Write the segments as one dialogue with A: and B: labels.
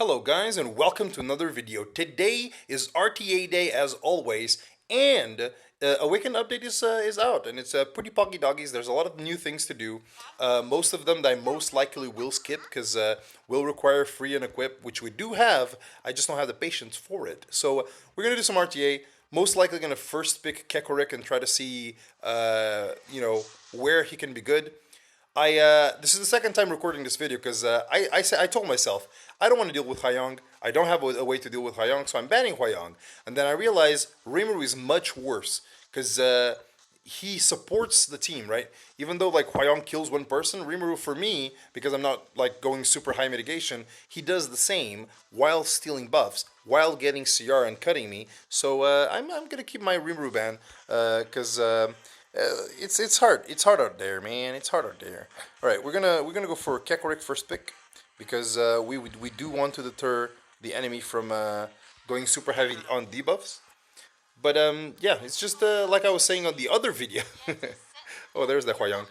A: Hello guys and welcome to another video. Today is RTA day as always, and Awaken update is out, and it's pretty poggy doggies. There's a lot of new things to do. Most of them that I most likely will skip because will require free and equip, which we do have. I just don't have the patience for it. So we're gonna do some RTA. Most likely gonna first pick Kekorik and try to see where he can be good. This is the second time recording this video because I told myself I don't want to deal with Hyung. I don't have a way to deal with Hyung, so I'm banning Hyung. And then I realized Rimuru is much worse because he supports the team, right? Even though like Hyung kills one person, Rimuru for me, because I'm not like going super high mitigation, he does the same while stealing buffs, while getting CR and cutting me. So I'm gonna keep my Rimuru ban because. It's hard. It's hard out there, man. It's hard out there. All right, we're gonna go for Kekorik first pick because we do want to deter the enemy from going super heavy on debuffs. But yeah, it's just like I was saying on the other video. Oh, there's the Huayang.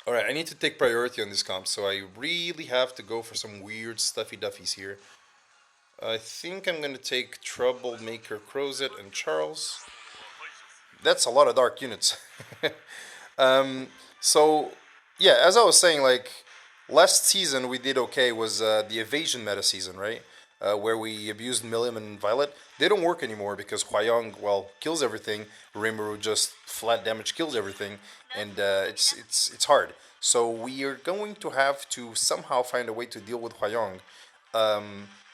A: All right, I need to take priority on this comp, so I really have to go for some weird stuffy duffies here. I think I'm gonna take Troublemaker, Crozet, and Charles. That's a lot of dark units. So yeah, as I was saying, like last season we did okay was the evasion meta season, right? Where we abused Millium and Violet. They don't work anymore because Huayong, well, kills everything. Rimuru just flat damage kills everything, and it's hard. So we are going to have to somehow find a way to deal with Huayong.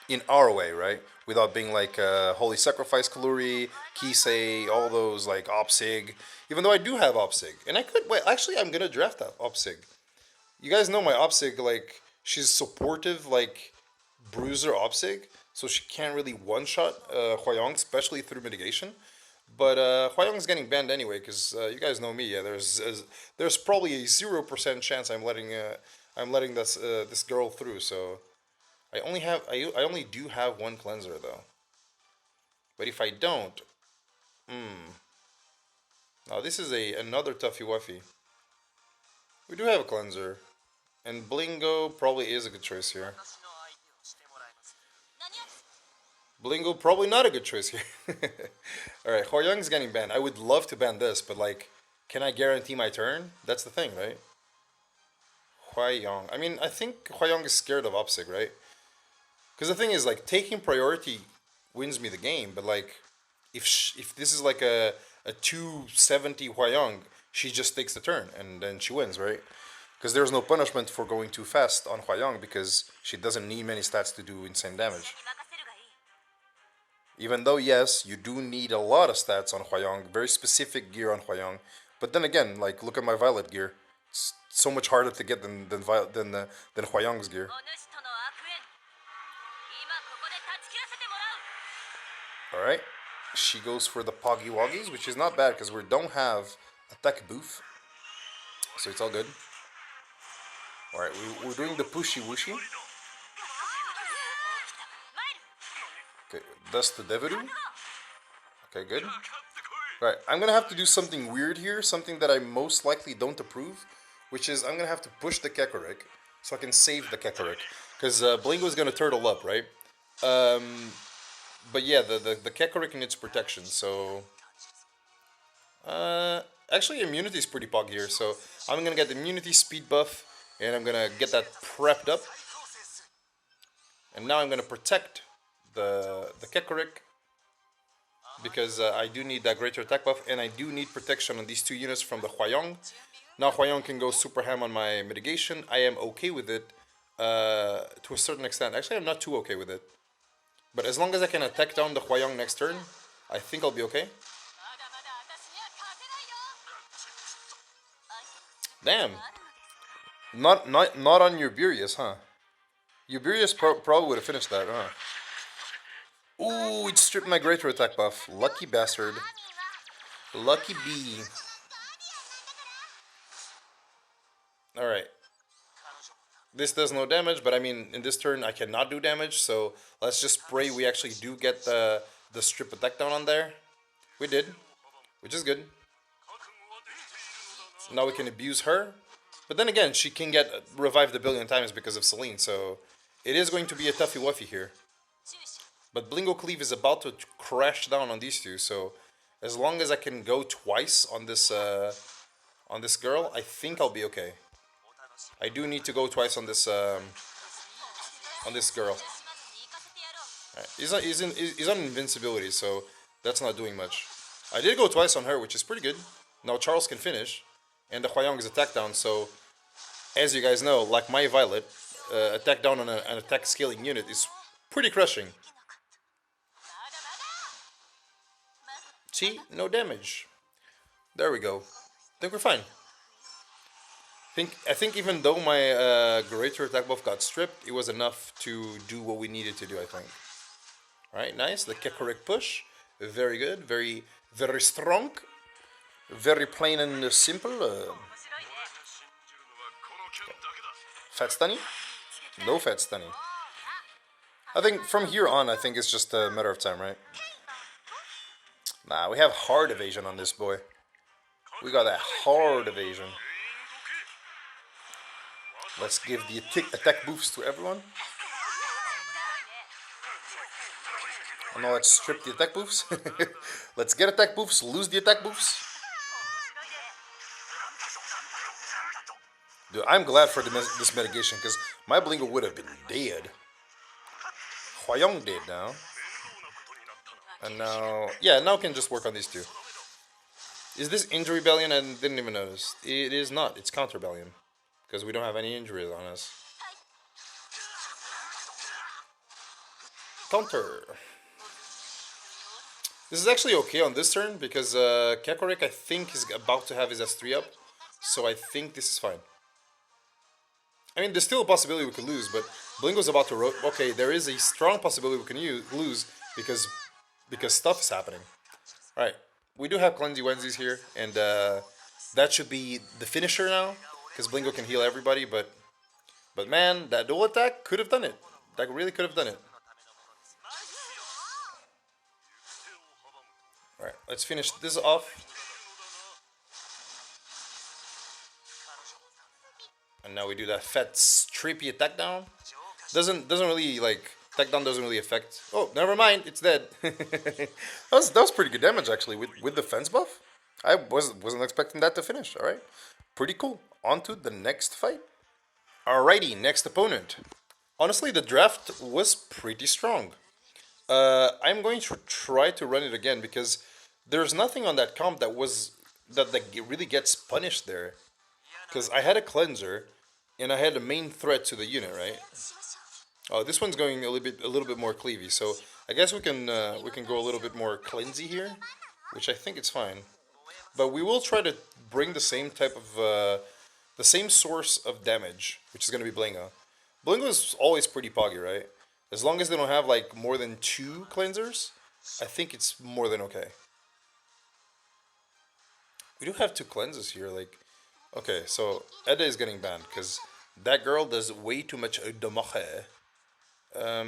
A: In our way, right? Without being like Holy Sacrifice Kaluri, Kisei, all those like Opsig. Even though I do have Opsig. And I could, wait, actually I'm gonna draft that Opsig. You guys know my Opsig, like, she's supportive, like, bruiser Opsig. So she can't really one-shot Huayong, especially through mitigation. But Huayong's getting banned anyway, because you guys know me, yeah, there's probably a 0% chance I'm letting this girl through, so... I only do have one cleanser though. But if I don't, now this is another toughy wuffy. We do have a cleanser, and Blingo probably is a good choice here. Blingo probably not a good choice here. All right, Huayang's getting banned. I would love to ban this, but like, can I guarantee my turn? That's the thing, right? Huayang. I mean, I think Huayang is scared of Opsig, right? Because the thing is, like, taking priority wins me the game, but, like, if this is, like, a 270 Huayang, she just takes the turn, and then she wins, right? Because there's no punishment for going too fast on Huayang, because she doesn't need many stats to do insane damage. Even though, yes, you do need a lot of stats on Huayang, very specific gear on Huayang, but then again, like, look at my Violet gear. It's so much harder to get than Huayang's gear. Alright, she goes for the Poggy Woggies, which is not bad because we don't have attack booth. So it's all good. Alright, we're doing the Pushy Wushy. Okay, Dust to Deviru. Okay, good. Alright, I'm gonna have to do something weird here, something that I most likely don't approve, which is I'm gonna have to push the Kekorik so I can save the Kekorik. Because Blingo is gonna turtle up, right? But yeah, the Kekorik needs protection, so... actually, immunity is pretty pog here, so I'm gonna get the immunity speed buff, and I'm gonna get that prepped up. And now I'm gonna protect the Kekorik, because I do need that greater attack buff, and I do need protection on these two units from the Huayong. Now Huayong can go super ham on my mitigation. I am okay with it, to a certain extent. Actually, I'm not too okay with it. But as long as I can attack down the Huayong next turn, I think I'll be okay. Damn. Not on Uberius, huh? Uberius probably would have finished that, huh? Ooh, it stripped my greater attack buff. Lucky bastard. Lucky bee. Alright. This does no damage, but I mean, in this turn I cannot do damage, so let's just pray we actually do get the strip attack down on there. We did, which is good. Now we can abuse her, but then again, she can get revived a billion times because of Celine, so It is going to be a toughy wuffy here. But Blingo Cleave is about to crash down on these two, so as long as I can go twice on this girl, I think I'll be okay. I do need to go twice on this girl. Right. He's on invincibility, so that's not doing much. I did go twice on her, which is pretty good. Now Charles can finish, and the Huayong is attack down, so as you guys know, like my Violet, attack down on an attack scaling unit is pretty crushing. See? No damage. There we go. I think we're fine. I think even though my greater attack buff got stripped, it was enough to do what we needed to do, I think. Alright, nice. The Kekorik push. Very good. Very, very strong. Very plain and simple. Fat stunning? No fat stunning. I think from here on, I think it's just a matter of time, right? Nah, we have hard evasion on this boy. We got that hard evasion. Let's give the attack boosts to everyone. Oh no, let's strip the attack boosts. Let's get attack boosts, lose the attack boosts. Dude, I'm glad for this mitigation because my Blingo would have been dead. Huayong dead now. And now, yeah, now can just work on these two. Is this injury rebellion? I didn't even notice. It is not. It's counter rebellion because we don't have any injuries on us. Counter. This is actually okay on this turn because Kekorik, I think, is about to have his S3 up. So I think this is fine. I mean, there's still a possibility we could lose, but Blingo's about to okay, there is a strong possibility we can lose because stuff is happening. Alright, we do have Cleansy Wenzies here, and that should be the finisher now, because Blingo can heal everybody, but man, that dual attack could have done it. That really could have done it. Alright, let's finish this off. And now we do that fat trippy attack down. Doesn't really like attack down doesn't really affect. Oh, never mind, it's dead. that was pretty good damage actually with the fence buff. I wasn't expecting that to finish. All right, pretty cool. On to the next fight. Alrighty, next opponent. Honestly, the draft was pretty strong. I'm going to try to run it again because there's nothing on that comp that really gets punished there. Because I had a cleanser, and I had a main threat to the unit, right? Oh, this one's going a little bit more cleavy, so I guess we can go a little bit more cleansy here, which I think it's fine. But we will try to bring the same type of the same source of damage, which is going to be Blingo. Blingo is always pretty poggy, right? As long as they don't have like more than 2 cleansers, I think it's more than okay. We do have 2 cleanses here, like. Okay, so Edda is getting banned because that girl does way too much damage. I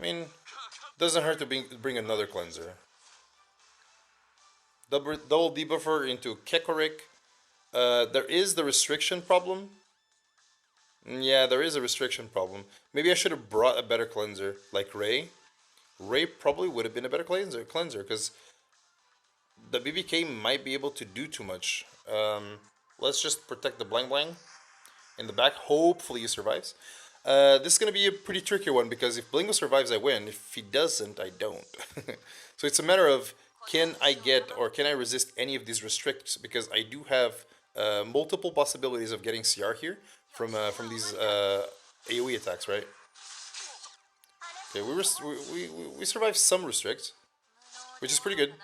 A: mean, doesn't hurt to bring another cleanser. Double debuffer into Kekorik. There is the restriction problem. Yeah, there is a restriction problem. Maybe I should have brought a better cleanser like Ray. Ray probably would have been a better cleanser because the BBK might be able to do too much. Let's just protect the Blang Blang in the back. Hopefully he survives. This is going to be a pretty tricky one because if Blingo survives, I win. If he doesn't, I don't. So it's a matter of can I resist any of these restricts because I do have multiple possibilities of getting CR here from these AoE attacks, right? Okay, we survived some restricts, which is pretty good.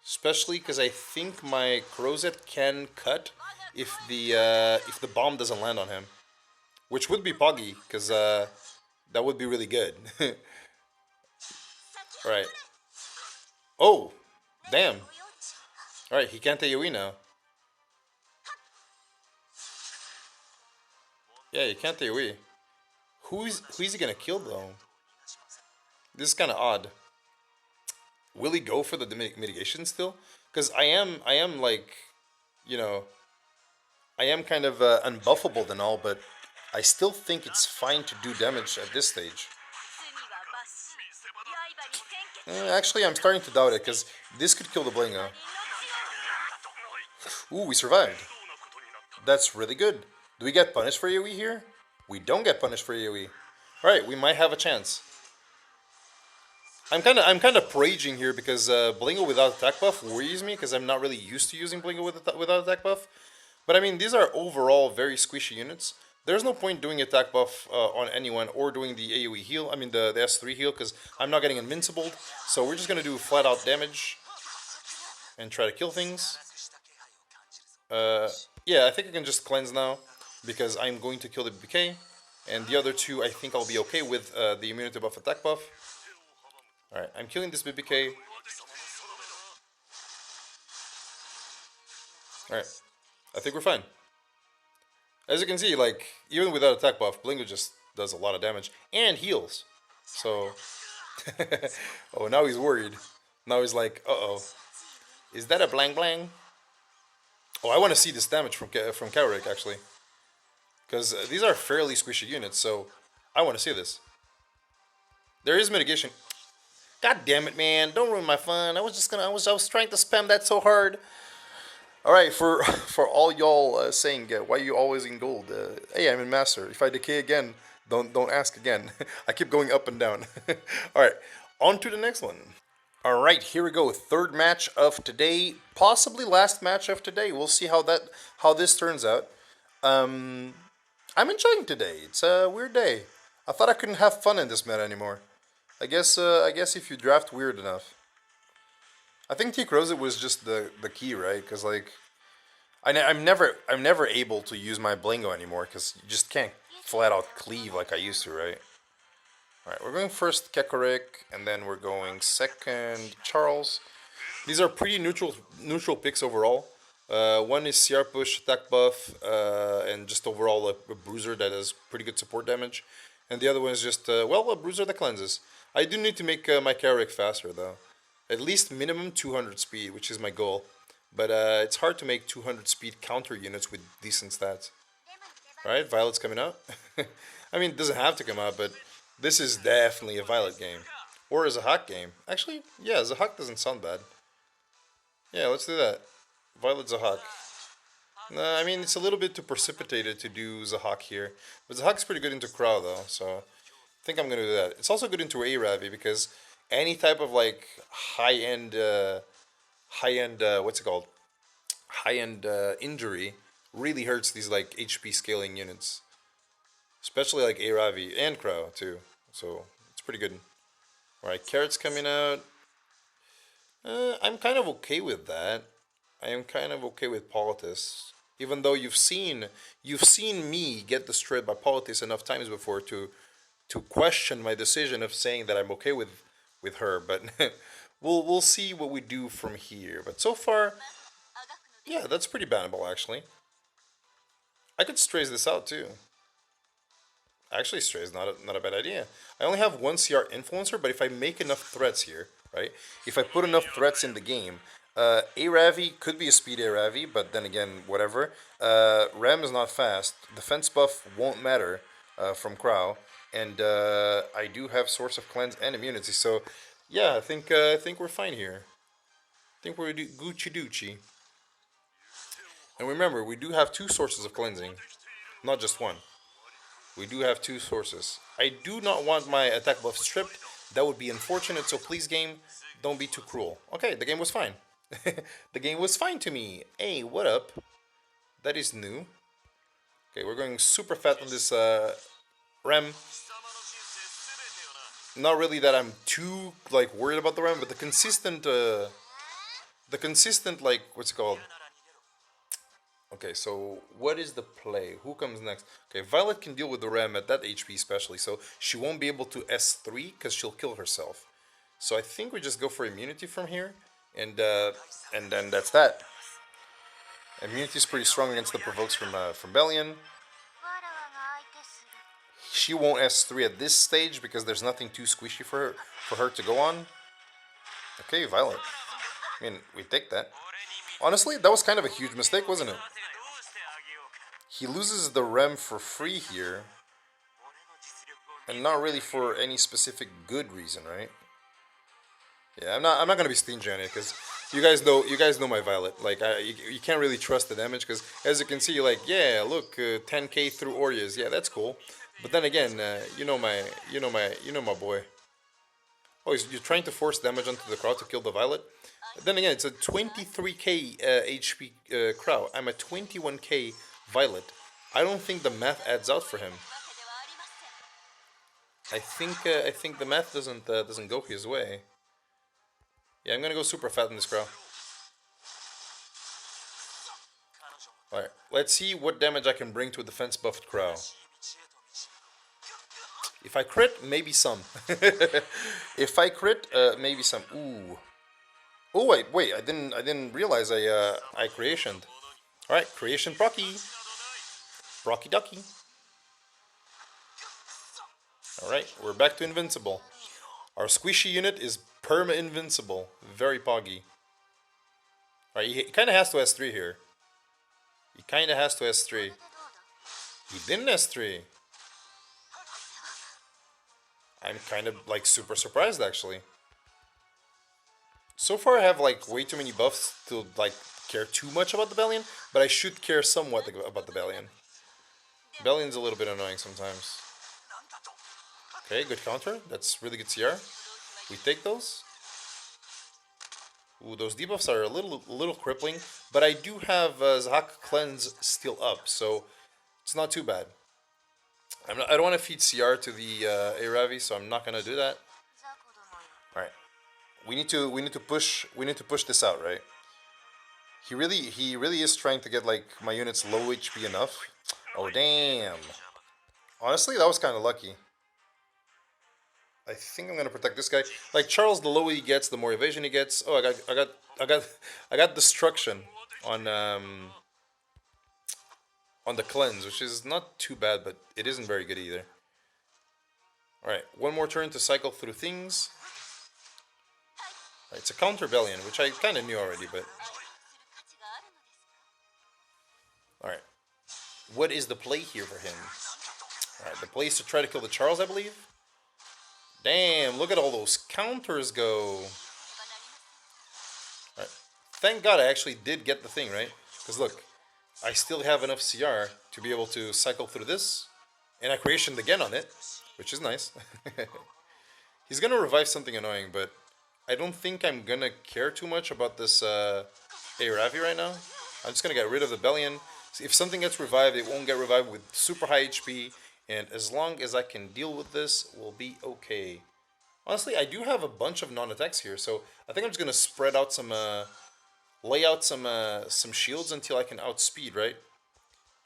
A: Especially because I think my Crozet can cut if the bomb doesn't land on him, which would be poggy because that would be really good. All right. Oh, damn. All right, he can't AoE now. Yeah, he can't AoE. Who's he gonna kill though? This is kind of odd. Will he go for the mitigation still? Because I am like, you know, I am kind of unbuffable and all, but I still think it's fine to do damage at this stage. Actually, I'm starting to doubt it, because this could kill the Blingo. Ooh, we survived. That's really good. Do we get punished for AoE here? We don't get punished for AoE. Alright, we might have a chance. I'm kind of raging here because Blingo without attack buff worries me because I'm not really used to using Blingo without attack buff. But I mean, these are overall very squishy units. There's no point doing attack buff on anyone or doing the AoE heal. I mean the S3 heal because I'm not getting invincible. So we're just gonna do flat out damage and try to kill things. Yeah, I think I can just cleanse now because I'm going to kill the BK. And the other two, I think I'll be okay with the immunity buff, attack buff. Alright, I'm killing this BBK. Alright, I think we're fine. As you can see, like, even without attack buff, Blingo just does a lot of damage and heals. So, oh, now he's worried. Now he's like, uh-oh. Is that a blang blang? Oh, I want to see this damage from Kaorik, actually. Because these are fairly squishy units, so I want to see this. There is mitigation. God damn it, man! Don't ruin my fun. I was trying to spam that so hard. All right, for all y'all saying why you always in gold? Hey, I'm in master. If I decay again, don't ask again. I keep going up and down. All right, on to the next one. All right, here we go. Third match of today, possibly last match of today. We'll see how this turns out. I'm enjoying today. It's a weird day. I thought I couldn't have fun in this meta anymore. I guess if you draft weird enough. I think T Crozet was just the key, right? Because like, I'm never able to use my Blingo anymore because you just can't flat out cleave like I used to, right? All right, we're going first Kekorik, and then we're going second Charles. These are pretty neutral picks overall. One is CR push, attack buff, and just overall a bruiser that has pretty good support damage. And the other one is just, well, a bruiser that cleanses. I do need to make my Kaorik faster, though. At least minimum 200 speed, which is my goal. But it's hard to make 200 speed counter units with decent stats. Alright, Violet's coming out. I mean, it doesn't have to come out, but this is definitely a Violet game. Or as a Hawk game. Actually, yeah, Zahak doesn't sound bad. Yeah, let's do that. Violet Zahak. Nah, I mean, it's a little bit too precipitated to do Zahak here. But Zahak's pretty good into Crow, though, so I think I'm going to do that. It's also good into A-Ravi, because any type of, like, high-end, what's it called? High-end injury really hurts these, like, HP scaling units. Especially, like, A-Ravi and Crow, too. So, it's pretty good. Alright, Carrot's coming out. I'm kind of okay with that. I am kind of okay with Politis. Even though you've seen me get destroyed by Politis enough times before to question my decision of saying that I'm okay with her, but we'll see what we do from here. But so far, yeah, that's pretty bannable actually. I could strays this out too. Actually, Stray is not a bad idea. I only have one CR influencer, but if I make enough threats here, right? If I put enough threats in the game, A-Ravi could be a speed A-Ravi, but then again, whatever. Ram is not fast. Defense buff won't matter from Crow, and I do have Source of Cleanse and Immunity, so yeah, I think we're fine here. I think we're Gucci Ducci. And remember, we do have two sources of cleansing, not just one. We do have two sources. I do not want my attack buff stripped. That would be unfortunate, so please, game, don't be too cruel. Okay, the game was fine. The game was fine to me. Hey, what up? That is new. Okay, we're going super fat on this Rem. Not really that I'm too, like, worried about the Rem, but the consistent, like, what's it called? Okay, so what is the play? Who comes next? Okay, Violet can deal with the Ram at that HP especially, so she won't be able to S3 because she'll kill herself. So I think we just go for immunity from here, and then that's that. Immunity is pretty strong against the provokes from Bellion. She won't S3 at this stage because there's nothing too squishy for her to go on. Okay, Violet. I mean, we take that. Honestly, that was kind of a huge mistake, wasn't it? He loses the rem for free here, and not really for any specific good reason, right? Yeah, I'm not gonna be stingy on it because you guys know my Violet. Like you can't really trust the damage because as you can see, like yeah, look, 10k through Aureas, yeah, that's cool. But then again, you know my boy. Oh, you're trying to force damage onto the crowd to kill the Violet. Then again, it's a 23k HP crowd. I'm a 21k Violet. I don't think the math adds out for him. I think the math doesn't go his way. Yeah, I'm gonna go super fat in this crowd. Alright, let's see what damage I can bring to a defense buffed crow. If I crit, maybe some. If I crit, maybe some. Ooh. Oh wait, I didn't realize I creationed. Alright, creation procky. Procky ducky. Alright, we're back to invincible. Our squishy unit is perma invincible. Very poggy. Alright, he kinda has to S3 here. He kinda has to S3. He didn't S3. I'm kind of like super surprised actually. So far I have like way too many buffs to like care too much about the Bellion, but I should care somewhat about the Bellion. Bellion's a little bit annoying sometimes. Okay, good counter. That's really good CR. We take those. Ooh, those debuffs are a little crippling, but I do have Zahak Cleanse still up, so it's not too bad. I don't want to feed CR to the Aravi, so I'm not gonna do that. All right, we need to push this out, right? He really is trying to get like my units low HP enough. Oh damn! Honestly, that was kind of lucky. I think I'm gonna protect this guy. Like Charles, the lower he gets, the more evasion he gets. Oh, I got destruction on the cleanse, which is not too bad, but it isn't very good either. Alright, one more turn to cycle through things. Right, it's a counter Bellion, which I kind of knew already, but... Alright, what is the play here for him? Alright, the play is to try to kill the Charles, I believe. Damn, look at all those counters go. Alright, thank God I actually did get the thing, right? Because look, I still have enough CR to be able to cycle through this. And I creationed again on it, which is nice. He's gonna revive something annoying, but I don't think I'm gonna care too much about this Aravi right now. I'm just gonna get rid of the Bellion. If something gets revived, it won't get revived with super high HP. And as long as I can deal with this, we'll be okay. Honestly, I do have a bunch of non-attacks here, so I think I'm just gonna spread out some... lay out some shields until I can outspeed, right?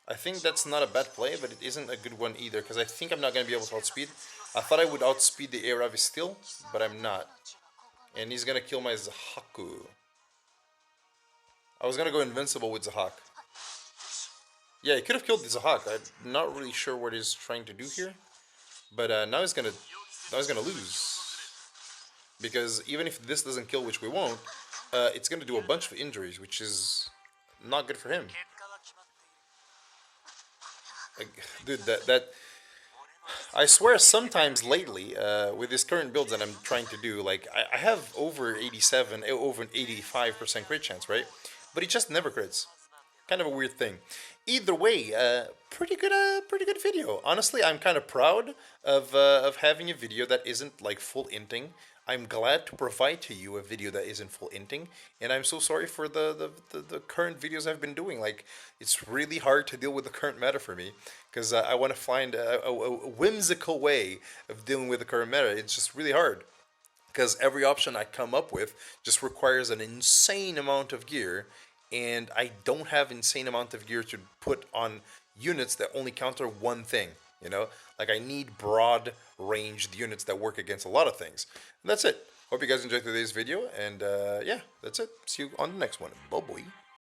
A: I think that's not a bad play, but it isn't a good one either, because I think I'm not going to be able to outspeed. I thought I would outspeed the Aravi still, but I'm not. And he's going to kill my Zahaku. I was going to go invincible with Zahak. Yeah, he could have killed the Zahak. I'm not really sure what he's trying to do here. But now he's going to lose. Because even if this doesn't kill, which we won't, it's going to do a bunch of injuries, which is not good for him. Like, dude, that I swear sometimes lately, with this current builds that I'm trying to do, like, I have over 87, over an 85% crit chance, right? But he just never crits. Kind of a weird thing. Either way, pretty good video. Honestly, I'm kind of proud of having a video that isn't, like, full inting. I'm glad to provide to you a video that isn't full inting, and I'm so sorry for the current videos I've been doing. Like, it's really hard to deal with the current meta for me, because I want to find a whimsical way of dealing with the current meta. It's just really hard, because every option I come up with just requires an insane amount of gear, and I don't have insane amount of gear to put on units that only counter one thing. You know, like I need broad ranged units that work against a lot of things. And that's it. Hope you guys enjoyed today's video, and yeah, that's it. See you on the next one. Bye boy.